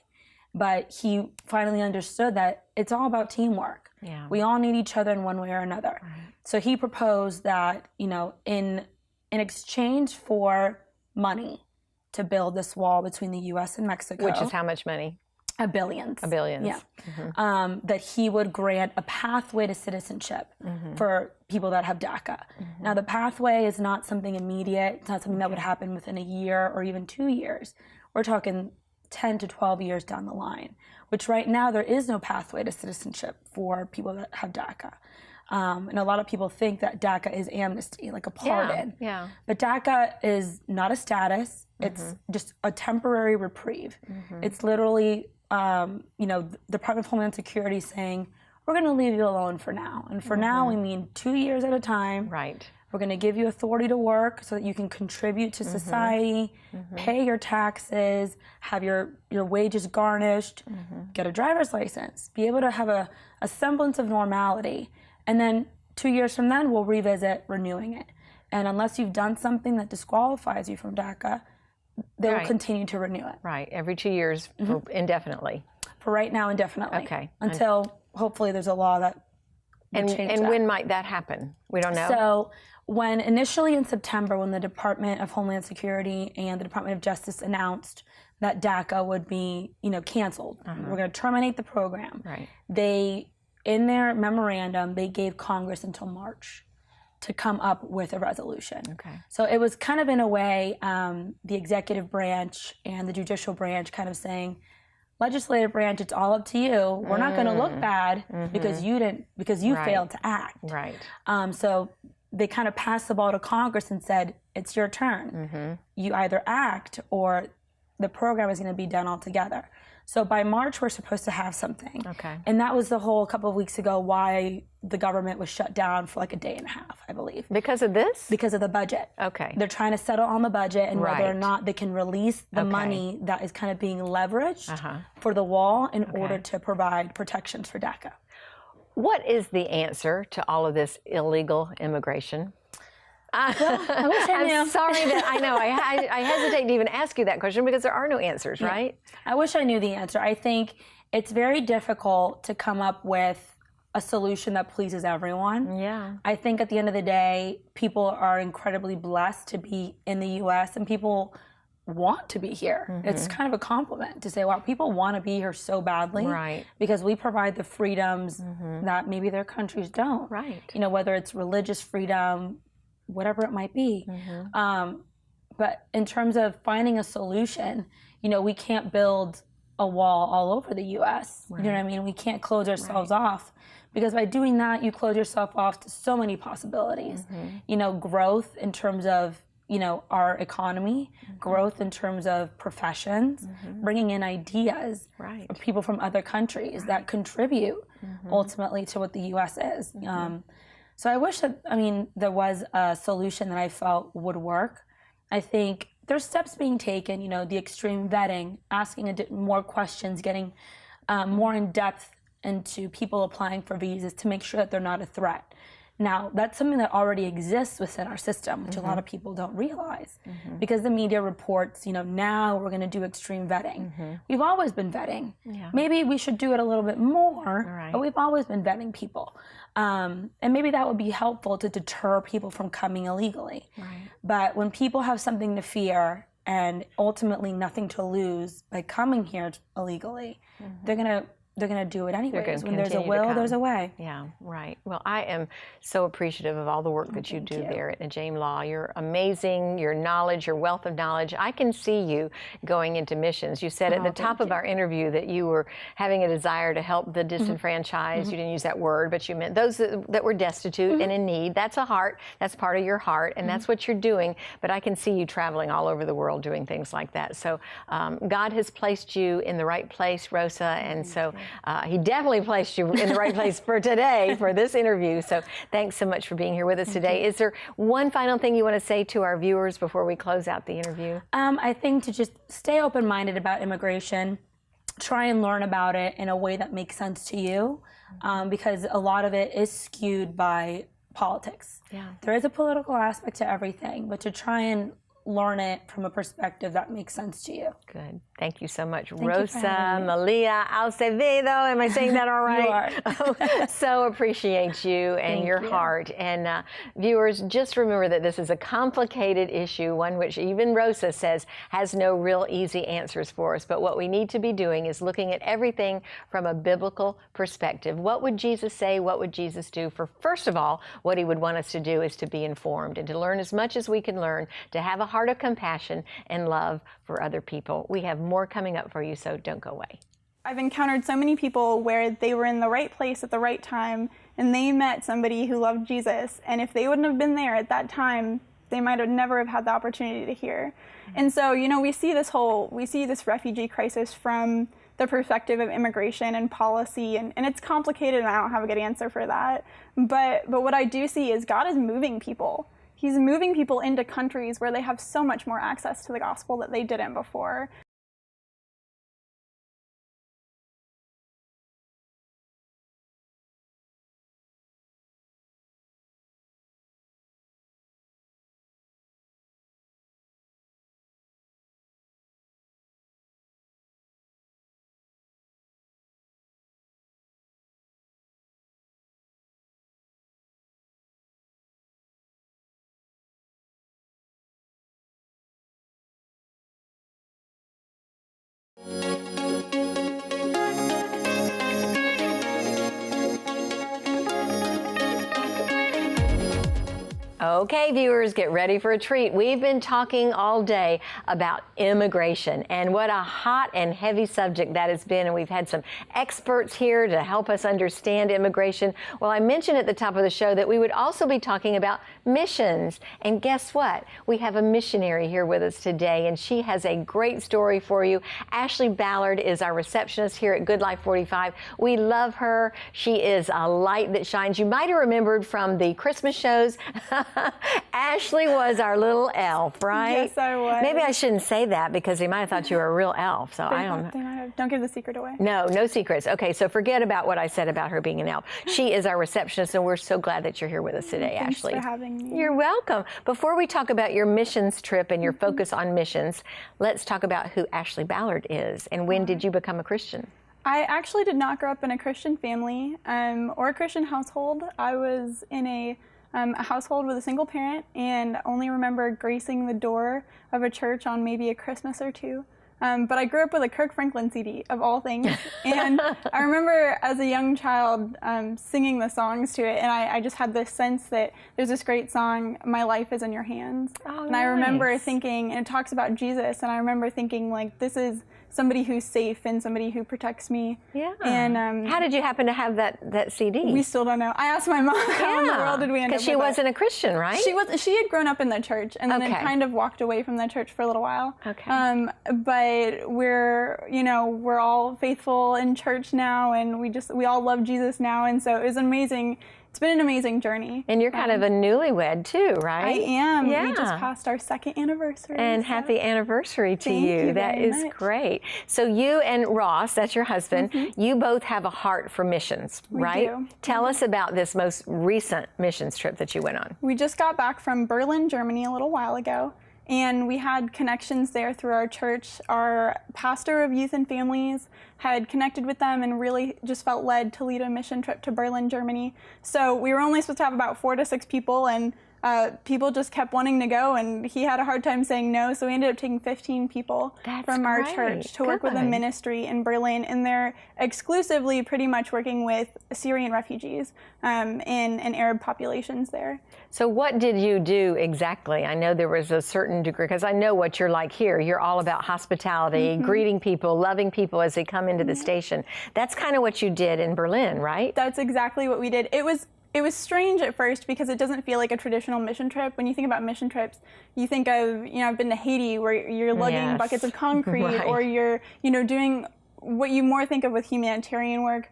But he finally understood that it's all about teamwork. Yeah. We all need each other in one way or another. Right. So he proposed that, in exchange for money to build this wall between the U.S. and Mexico. Which is how much money? Billions. Billions. Yeah. That he would grant a pathway to citizenship for people that have DACA. Now, the pathway is not something immediate. It's not something that would happen within a year or even 2 years. We're talking 10 to 12 years down the line, which right now there is no pathway to citizenship for people that have DACA. And a lot of people think that DACA is amnesty, like a pardon. Yeah. But DACA is not a status. It's just a temporary reprieve. It's literally, the Department of Homeland Security saying, we're going to leave you alone for now. And for now, we mean 2 years at a time. Right. We're going to give you authority to work so that you can contribute to society, pay your taxes, have your wages garnished, get a driver's license, be able to have a semblance of normality. And then 2 years from then, we'll revisit renewing it. And unless you've done something that disqualifies you from DACA, they will continue to renew it. Right. Every 2 years for indefinitely. For right now, indefinitely. Okay. Until hopefully there's a law that will change And that. when might that happen? We don't know. So when initially in September, when the Department of Homeland Security and the Department of Justice announced that DACA would be, canceled, we're going to terminate the program. Right. They, in their memorandum, they gave Congress until March to come up with a resolution. Okay. So it was kind of in a way the executive branch and the judicial branch kind of saying, legislative branch, it's all up to you. We're not going to look bad because you failed to act. Right. So they kind of passed the ball to Congress and said, it's your turn. You either act or the program is going to be done altogether. So by March, we're supposed to have something. Okay. And that was the whole couple of weeks ago why the government was shut down for like a day and a half, I believe. Because of this? Because of the budget. Okay. They're trying to settle on the budget and whether or Right. not they can release the money that is kind of being leveraged for the wall in order to provide protections for DACA. What is the answer to all of this illegal immigration? I wish I knew. I'm sorry that I know. I hesitate to even ask you that question because there are no answers, right? I wish I knew the answer. I think it's very difficult to come up with a solution that pleases everyone. Yeah. I think at the end of the day, people are incredibly blessed to be in the U.S. and people want to be here. It's kind of a compliment to say, wow, people want to be here so badly. Right. Because we provide the freedoms that maybe their countries don't. Right. Whether it's religious freedom, whatever it might be. But in terms of finding a solution, we can't build a wall all over the U.S. You know what I mean? We can't close ourselves off because by doing that, you close yourself off to so many possibilities. Growth in terms of, our economy, growth in terms of professions, bringing in ideas of people from other countries that contribute ultimately to what the U.S. is. So I wish that, there was a solution that I felt would work. I think there's steps being taken, the extreme vetting, asking more questions, getting more in depth into people applying for visas to make sure that they're not a threat. Now, that's something that already exists within our system, which a lot of people don't realize. Because the media reports, now we're going to do extreme vetting. We've always been vetting. Maybe we should do it a little bit more, but we've always been vetting people. And maybe that would be helpful to deter people from coming illegally. But when people have something to fear and ultimately nothing to lose by coming here illegally, they're going to do it anyways. When there's a will, there's a way. Yeah, right. Well, I am so appreciative of all the work that you do there at Najim Law. You're amazing, your knowledge, your wealth of knowledge. I can see you going into missions. You said at the top of our interview that you were having a desire to help the disenfranchised. You didn't use that word, but you meant those that were destitute and in need. That's a heart. That's part of your heart, and that's what you're doing. But I can see you traveling all over the world doing things like that. So God has placed you in the right place, Rosa, and so he definitely placed you in the right place for today, for this interview. So thanks so much for being here with us today. Is there one final thing you want to say to our viewers before we close out the interview? I think to just stay open-minded about immigration, try and learn about it in a way that makes sense to you, because a lot of it is skewed by politics. There is a political aspect to everything, but to try and learn it from a perspective that makes sense to you. Good. Thank you so much, Rosa Malia Acevedo. Am I saying that all right? You are. So appreciate you and your heart. And viewers, just remember that this is a complicated issue, one which even Rosa says has no real easy answers for us. But what we need to be doing is looking at everything from a biblical perspective. What would Jesus say? What would Jesus do? For first of all, what he would want us to do is to be informed and to learn as much as we can learn, to have a heart of compassion and love for other people. We have more coming up for you, so don't go away. I've encountered so many people where they were in the right place at the right time and they met somebody who loved Jesus, and if they wouldn't have been there at that time, they might have never have had the opportunity to hear. And so, we see this refugee crisis from the perspective of immigration and policy, and it's complicated, and I don't have a good answer for that. But what I do see is God is moving people. He's moving people into countries where they have so much more access to the gospel that they didn't before. Okay, viewers, get ready for a treat. We've been talking all day about immigration, and what a hot and heavy subject that has been, and we've had some experts here to help us understand immigration. Well, I mentioned at the top of the show that we would also be talking about missions, and guess what? We have a missionary here with us today, and she has a great story for you. Ashley Ballard is our receptionist here at Good Life 45. We love her. She is a light that shines. You might have remembered from the Christmas shows. Ashley was our little elf, right? Yes, I was. Maybe I shouldn't say that because they might have thought you were a real elf. So I don't know. Don't give the secret away. No secrets. Okay, so forget about what I said about her being an elf. She is our receptionist, and we're so glad that you're here with us today, Thanks Ashley. for having me. You're welcome. Before we talk about your missions trip and your focus on missions, let's talk about who Ashley Ballard is and when did you become a Christian? I actually did not grow up in a Christian family or a Christian household. I was in a household with a single parent and only remember gracing the door of a church on maybe a Christmas or two. But I grew up with a Kirk Franklin CD, of all things. And I remember as a young child singing the songs to it, and I just had this sense that there's this great song, My Life is in Your Hands. Oh, and I remember thinking, and it talks about Jesus, and I remember thinking, like, this is somebody who's safe and somebody who protects me. Yeah. And how did you happen to have that CD? we still don't know. I asked my mom how in the world did we end up Because she with wasn't a Christian, right? She had grown up in the church and then Okay. kind of walked away from the church for a little while. Okay. But we're all faithful in church now, and we all love Jesus now, and so it was amazing. It's been an amazing journey. And you're kind of a newlywed too, right? I am. Yeah. We just passed our 2nd anniversary. And so- happy anniversary to Thank you That very is much. great. So you and Ross, that's your husband, you both have a heart for missions, right? do. Tell us about this most recent missions trip that you went on. We just got back from Berlin, Germany a little while ago, and we had connections there through our church. Our pastor of youth and families had connected with them and really just felt led to lead a mission trip to Berlin, Germany. So we were only supposed to have about 4 to 6 people, and people just kept wanting to go, and he had a hard time saying no, so we ended up taking 15 people That's from our great. church to work with a Good. ministry in Berlin, and they're exclusively pretty much working with Syrian refugees and Arab populations there. So what did you do exactly? I know there was a certain degree, because I know what you're like here. You're all about hospitality, greeting people, loving people as they come into the station. That's kind of what you did in Berlin, right? That's exactly what we did. It was strange at first because it doesn't feel like a traditional mission trip. When you think about mission trips, you think of, I've been to Haiti where you're lugging Yes. buckets of concrete, Right. or you're, doing what you more think of with humanitarian work,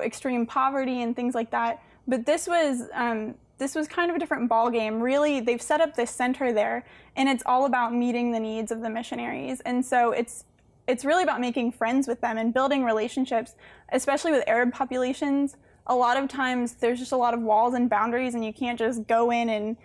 extreme poverty and things like that. But this was kind of a different ballgame. Really, they've set up this center there, and it's all about meeting the needs of the missionaries. And so it's really about making friends with them and building relationships, especially with Arab populations. A lot of times there's just a lot of walls and boundaries, and you can't just go in and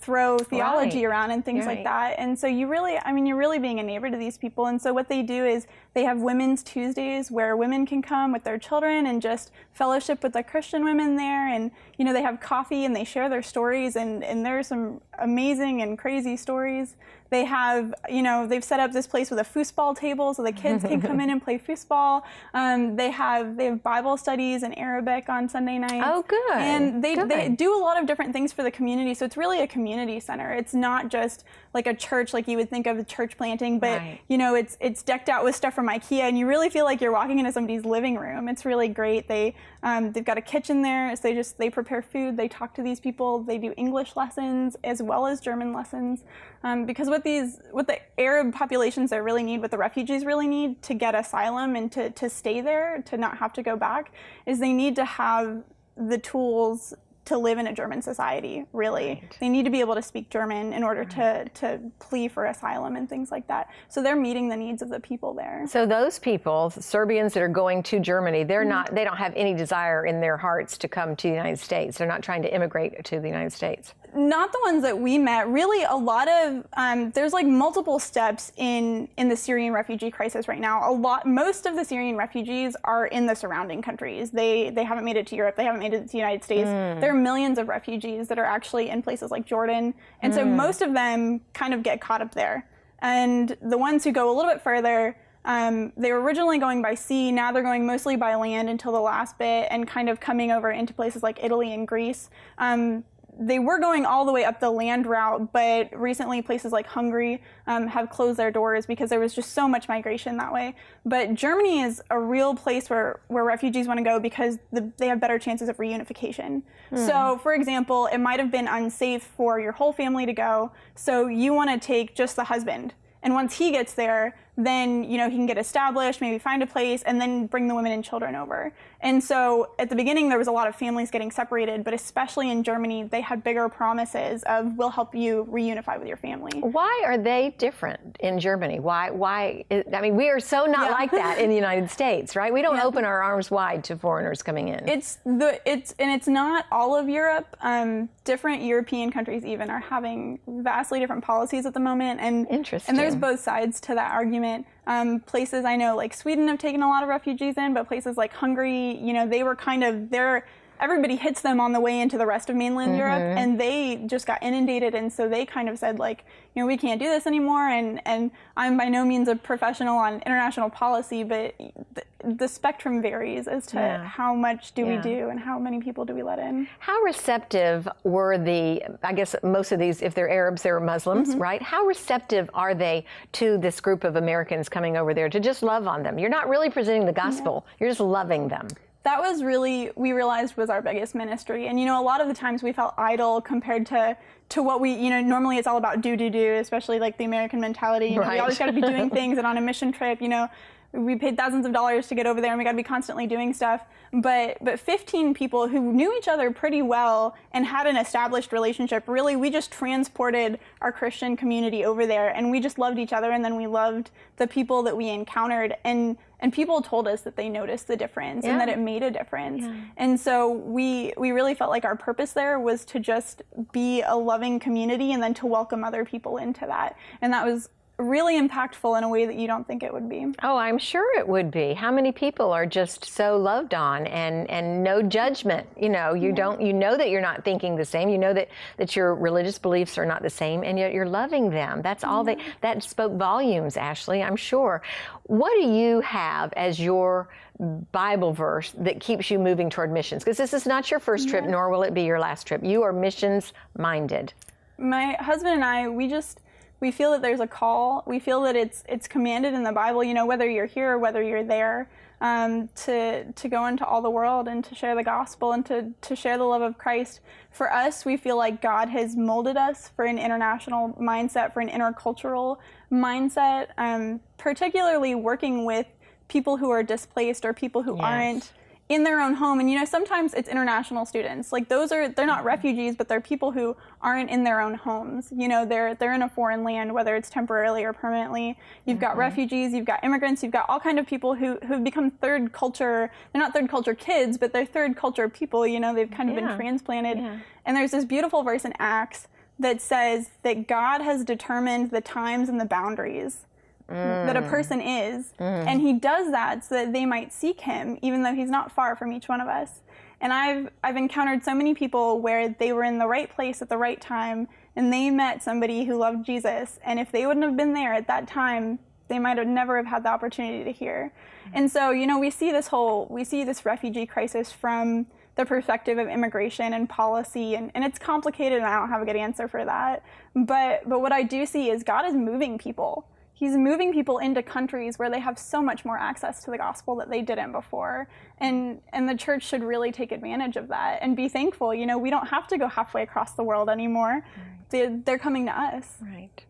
throw theology Right. around and things Right. like that. And so you're really being a neighbor to these people. And so what they do is they have Women's Tuesdays where women can come with their children and just fellowship with the Christian women there. And they have coffee and they share their stories, and there's some amazing and crazy stories. They have, they've set up this place with a foosball table so the kids can come in and play foosball. They have Bible studies in Arabic on Sunday nights. Oh, good. And they Good. do a lot of different things for the community. So it's really a community center. It's not just like a church like you would think of a church planting, but Right. it's decked out with stuff from IKEA, and you really feel like you're walking into somebody's living room. It's really great. They've got a kitchen there, so they prepare food. They talk to these people. They do English lessons as well as German lessons, because what the Arab populations there really need, what the refugees really need to get asylum and to stay there, to not have to go back, is they need to have the tools to live in a German society, really. Right. They need to be able to speak German in order to plea for asylum and things like that. So they're meeting the needs of the people there. So those people, Serbians that are going to Germany, they don't have any desire in their hearts to come to the United States. They're not trying to immigrate to the United States. Not the ones that we met. Really, a lot of there's like multiple steps in the Syrian refugee crisis right now. Most of the Syrian refugees are in the surrounding countries. They haven't made it to Europe. They haven't made it to the United States. There are millions of refugees that are actually in places like Jordan, and so most of them kind of get caught up there. And the ones who go a little bit further, they were originally going by sea. Now they're going mostly by land until the last bit, and kind of coming over into places like Italy and Greece. They were going all the way up the land route, but recently places like Hungary have closed their doors because there was just so much migration that way. But Germany is a real place where refugees want to go because they have better chances of reunification. So, for example, it might have been unsafe for your whole family to go, so you want to take just the husband. And once he gets there, then he can get established, maybe find a place, and then bring the women and children over. And so at the beginning, there was a lot of families getting separated, but especially in Germany, they had bigger promises of, we'll help you reunify with your family. Why are they different in Germany? Why? I mean, we are so not like that in the United States, right? We don't open our arms wide to foreigners coming in. It's not all of Europe. Different European countries even are having vastly different policies at the moment, and Interesting. And there's both sides to that argument. Places I know like Sweden have taken a lot of refugees in, but places like Hungary, they were kind of everybody hits them on the way into the rest of mainland Europe, and they just got inundated, and so they kind of said, like, we can't do this anymore, and I'm by no means a professional on international policy, but the spectrum varies as to how much do we do and how many people do we let in. How receptive were I guess most of these, if they're Arabs, they're Muslims, right? How receptive are they to this group of Americans coming over there to just love on them? You're not really presenting the gospel, you're just loving them. That was really, we realized, was our biggest ministry. And, a lot of the times we felt idle compared to what we, normally it's all about do, especially like the American mentality. We always got to be doing things, and on a mission trip, we paid thousands of dollars to get over there, and we got to be constantly doing stuff. But 15 people who knew each other pretty well and had an established relationship, really, we just transported our Christian community over there, and we just loved each other, and then we loved the people that we encountered, and people told us that they noticed the difference and that it made a difference. And so we really felt like our purpose there was to just be a loving community and then to welcome other people into that. And that was really impactful in a way that you don't think it would be. Oh, I'm sure it would be. How many people are just so loved on and no judgment? You know that you're not thinking the same. You know that your religious beliefs are not the same, and yet you're loving them. That's all that spoke volumes, Ashley, I'm sure. What do you have as your Bible verse that keeps you moving toward missions? Because this is not your first trip, nor will it be your last trip. You are missions minded. My husband and I, we feel that there's a call. We feel that it's commanded in the Bible, whether you're here or whether you're there, to go into all the world and to share the gospel and to share the love of Christ. For us, we feel like God has molded us for an international mindset, for an intercultural mindset, particularly working with people who are displaced or people who aren't in their own home. And sometimes it's international students. Like they're not refugees, but they're people who aren't in their own homes. They're in a foreign land, whether it's temporarily or permanently. You've got refugees, you've got immigrants, you've got all kind of people who've become third culture. They're not third culture kids, but they're third culture people. They've kind of been transplanted. And there's this beautiful verse in Acts that says that God has determined the times and the boundaries that a person is, and he does that so that they might seek him, even though he's not far from each one of us. And I've encountered so many people where they were in the right place at the right time, and they met somebody who loved Jesus, and if they wouldn't have been there at that time, they might have never have had the opportunity to hear. And so, we see this refugee crisis from the perspective of immigration and policy, and it's complicated, and I don't have a good answer for that. But what I do see is God is moving people. He's moving people into countries where they have so much more access to the gospel that they didn't before. And the church should really take advantage of that and be thankful. We don't have to go halfway across the world anymore. They're coming to us. Right.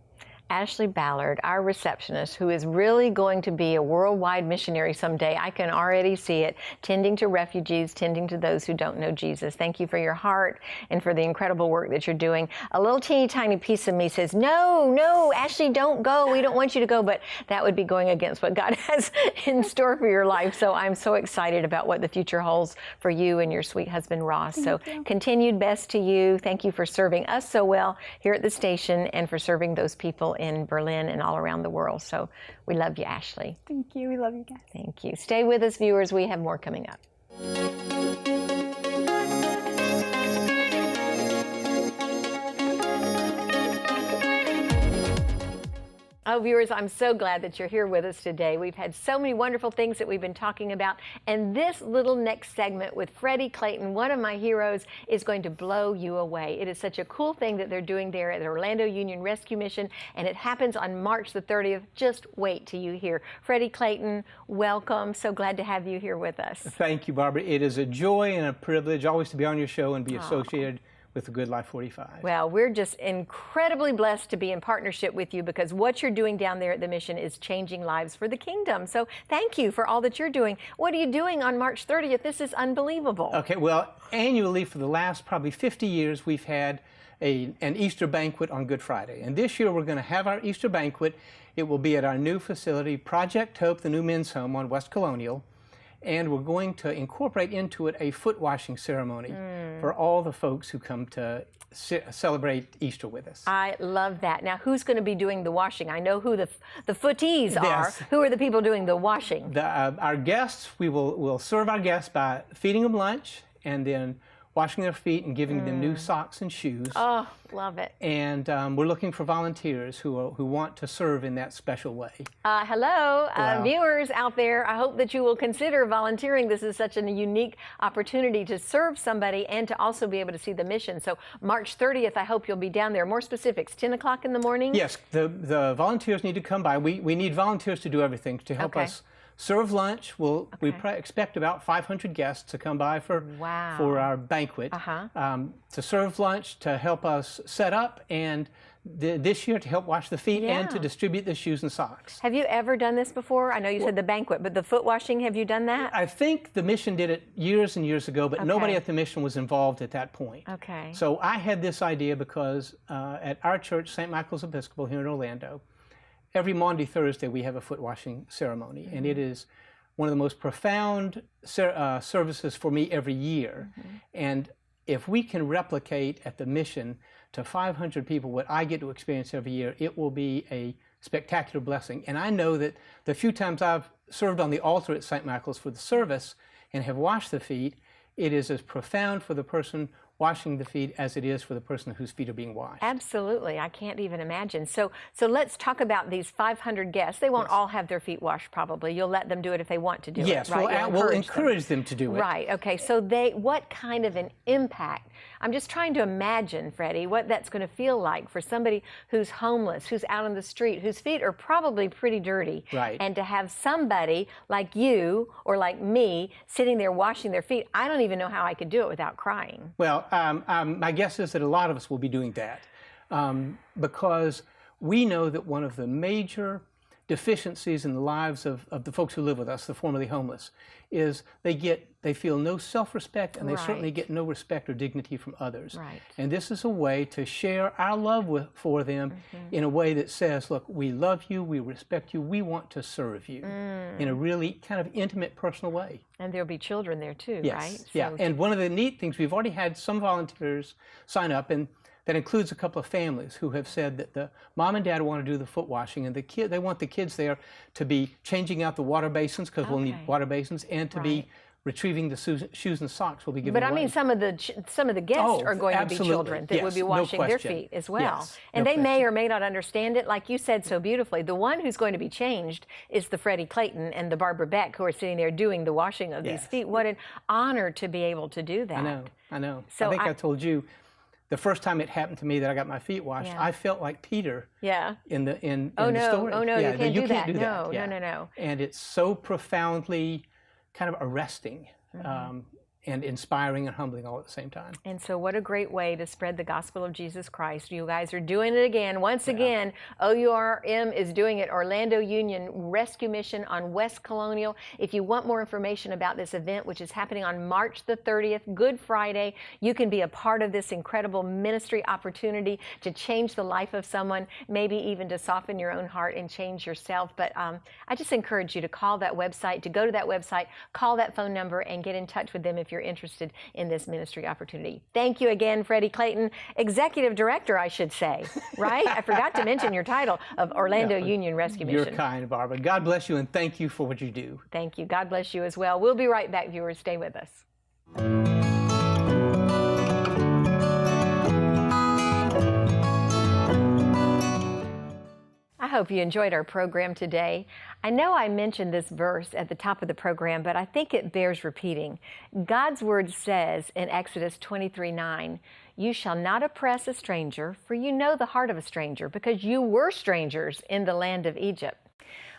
Ashley Ballard, our receptionist, who is really going to be a worldwide missionary someday. I can already see it, tending to refugees, tending to those who don't know Jesus. Thank you for your heart and for the incredible work that you're doing. A little teeny tiny piece of me says, no, Ashley, don't go. We don't want you to go. But that would be going against what God has in store for your life. So I'm so excited about what the future holds for you and your sweet husband, Ross. So continued best to you. Thank you for serving us so well here at the station and for serving those people in Berlin and all around the world. So we love you, Ashley. Thank you. We love you guys. Thank you. Stay with us, viewers. We have more coming up. Oh, viewers, I'm so glad that you're here with us today. We've had so many wonderful things that we've been talking about, and this little next segment with Freddie Clayton, one of my heroes, is going to blow you away. It is such a cool thing that they're doing there at the Orlando Union Rescue Mission, and it happens on March the 30th. Just wait till you hear. Freddie Clayton, welcome. So glad to have you here with us. Thank you, Barbara. It is a joy and a privilege always to be on your show and be associated with the Good Life 45. Well, we're just incredibly blessed to be in partnership with you because what you're doing down there at the mission is changing lives for the kingdom. So thank you for all that you're doing. What are you doing on March 30th? This is unbelievable. Okay, well, annually for the last probably 50 years, we've had an Easter banquet on Good Friday. And this year we're going to have our Easter banquet. It will be at our new facility, Project Hope, the new men's home on West Colonial. And we're going to incorporate into it a foot washing ceremony for all the folks who come to celebrate Easter with us. I love that. Now, who's going to be doing the washing? I know who the footies are. Yes. Who are the people doing the washing? Our guests, we'll serve our guests by feeding them lunch and then washing their feet and giving them new socks and shoes. Oh, love it. And we're looking for volunteers who want to serve in that special way. Hello, Wow. viewers out there. I hope that you will consider volunteering. This is such a unique opportunity to serve somebody and to also be able to see the mission. So March 30th, I hope you'll be down there. More specifics, 10 o'clock in the morning? Yes, the volunteers need to come by. We need volunteers to do everything to help Okay. us serve lunch. We expect about 500 guests to come by for our banquet, to serve lunch, to help us set up, and this year to help wash the feet and to distribute the shoes and socks. Have you ever done this before? I know you said the banquet, but the foot washing, have you done that? I think the mission did it years and years ago, but nobody at the mission was involved at that point. Okay. So I had this idea because at our church, St. Michael's Episcopal here in Orlando, every Maundy Thursday we have a foot washing ceremony, and it is one of the most profound services for me every year. And if we can replicate at the mission to 500 people what I get to experience every year, it will be a spectacular blessing. And I know that the few times I've served on the altar at St. Michael's for the service and have washed the feet, it is as profound for the person washing the feet as it is for the person whose feet are being washed. Absolutely. I can't even imagine. So let's talk about these 500 guests. They won't all have their feet washed probably. You'll let them do it if they want to do Yes, it, right? we'll encourage them to do it. Right. Okay. So what kind of an impact? I'm just trying to imagine, Freddie, what that's going to feel like for somebody who's homeless, who's out on the street, whose feet are probably pretty dirty. Right. And to have somebody like you or like me sitting there washing their feet, I don't even know how I could do it without crying. Well, my guess is that a lot of us will be doing that because we know that one of the major deficiencies in the lives of the folks who live with us, the formerly homeless, is they feel no self-respect, and they certainly get no respect or dignity from others. Right. And this is a way to share our love for them in a way that says, look, we love you, we respect you, we want to serve you in a really kind of intimate, personal way. And there'll be children there too, Yes. right? Yeah. So And one of the neat things, we've already had some volunteers sign up, and that includes a couple of families who have said that the mom and dad want to do the foot washing, and they want the kids there to be changing out the water basins, because we'll need water basins, and to be retrieving the shoes and socks we'll be giving But I away. mean, some of the guests are going to be children that would be no washing their question. feet as well. Yes, And no they may question. or may not understand it. Like you said so beautifully, the one who's going to be changed is the Freddie Clayton and the Barbara Beck who are sitting there doing the washing of these Yes. feet. What an honor to be able to do that. I know. So I think I told you, the first time it happened to me that I got my feet washed, Yeah. I felt like Peter Yeah. in the Oh, the no. story. Oh, no, Yeah, you can't do that. No, Yeah. no. And it's so profoundly kind of arresting and inspiring and humbling all at the same time. And so what a great way to spread the gospel of Jesus Christ. You guys are doing it again. Once again, OURM is doing it, Orlando Union Rescue Mission on West Colonial. If you want more information about this event, which is happening on March the 30th, Good Friday, you can be a part of this incredible ministry opportunity to change the life of someone, maybe even to soften your own heart and change yourself. But I just encourage you to call that website, to go to that website, call that phone number, and get in touch with them if you're interested in this ministry opportunity. Thank you again, Freddie Clayton, Executive Director, I should say, right? I forgot to mention your title of Orlando Union Rescue Mission. You're kind, Barbara. God bless you, and thank you for what you do. Thank you. God bless you as well. We'll be right back, viewers. Stay with us. I hope you enjoyed our program today. I know I mentioned this verse at the top of the program, but I think it bears repeating. God's word says in Exodus 23:9, "You shall not oppress a stranger, for you know the heart of a stranger, because you were strangers in the land of Egypt."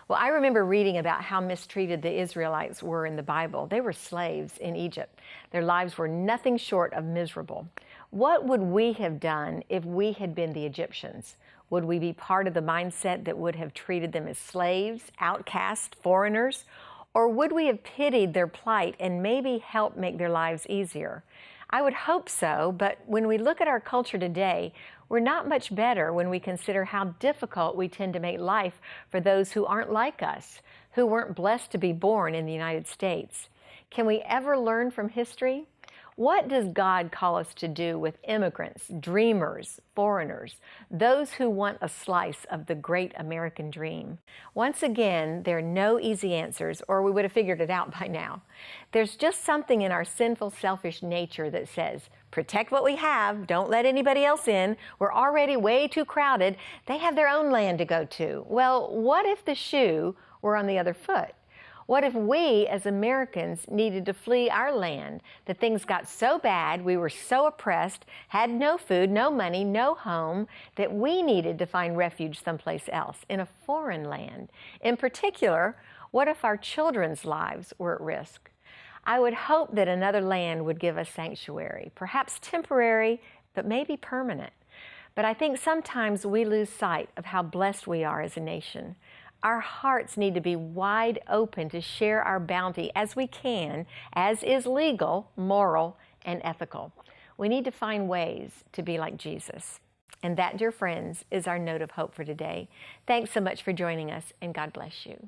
Well, I remember reading about how mistreated the Israelites were in the Bible. They were slaves in Egypt. Their lives were nothing short of miserable. What would we have done if we had been the Egyptians? Would we be part of the mindset that would have treated them as slaves, outcasts, foreigners? Or would we have pitied their plight and maybe helped make their lives easier? I would hope so, but when we look at our culture today, we're not much better when we consider how difficult we tend to make life for those who aren't like us, who weren't blessed to be born in the United States. Can we ever learn from history? What does God call us to do with immigrants, dreamers, foreigners, those who want a slice of the great American dream? Once again, there are no easy answers, or we would have figured it out by now. There's just something in our sinful, selfish nature that says, protect what we have, don't let anybody else in, we're already way too crowded, they have their own land to go to. Well, what if the shoe were on the other foot? What if we, as Americans, needed to flee our land, that things got so bad, we were so oppressed, had no food, no money, no home, that we needed to find refuge someplace else, in a foreign land? In particular, what if our children's lives were at risk? I would hope that another land would give us sanctuary, perhaps temporary, but maybe permanent. But I think sometimes we lose sight of how blessed we are as a nation. Our hearts need to be wide open to share our bounty as we can, as is legal, moral, and ethical. We need to find ways to be like Jesus. And that, dear friends, is our note of hope for today. Thanks so much for joining us, and God bless you.